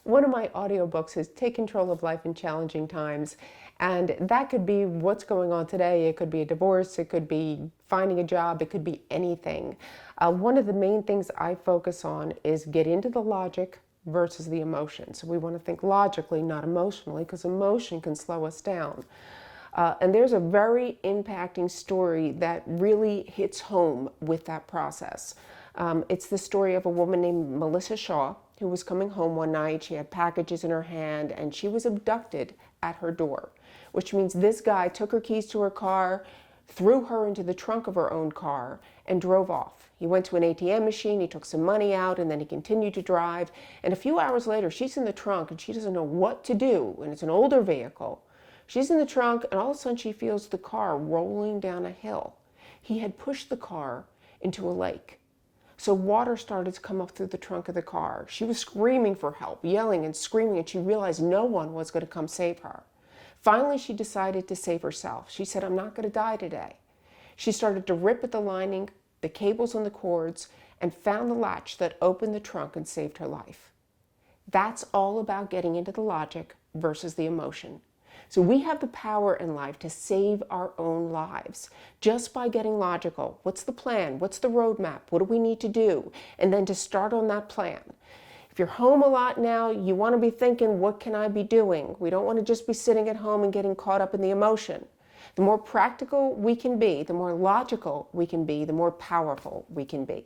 One of my audiobooks is Take Control of Life in Challenging Times. And that could be what's going on today. It could be a divorce, it could be finding a job, it could be anything. One of the main things I focus on is get into the logic versus the emotion. So we want to think logically, not emotionally, because emotion can slow us down. And there's a very impacting story that really hits home with that process. It's the story of a woman named Melissa Shaw who was coming home one night. She had packages in her hand and she was abducted at her door, which means this guy took her keys to her car, threw her into the trunk of her own car, and drove off. He went to an ATM machine, he took some money out, and then he continued to drive. And a few hours later, she's in the trunk and she doesn't know what to do. And it's an older vehicle. She's in the trunk, and all of a sudden she feels the car rolling down a hill. He had pushed the car into a lake. So water started to come up through the trunk of the car. She was screaming for help, yelling and screaming, and she realized no one was going to come save her. Finally, she decided to save herself. She said, I'm not going to die today. She started to rip at the lining, the cables and the cords, and found the latch that opened the trunk and saved her life. That's all about getting into the logic versus the emotion. So we have the power in life to save our own lives just by getting logical. What's the plan? What's the roadmap? What do we need to do? And then to start on that plan. If you're home a lot now, you want to be thinking, what can I be doing? We don't want to just be sitting at home and getting caught up in the emotion. The more practical we can be, the more logical we can be, the more powerful we can be.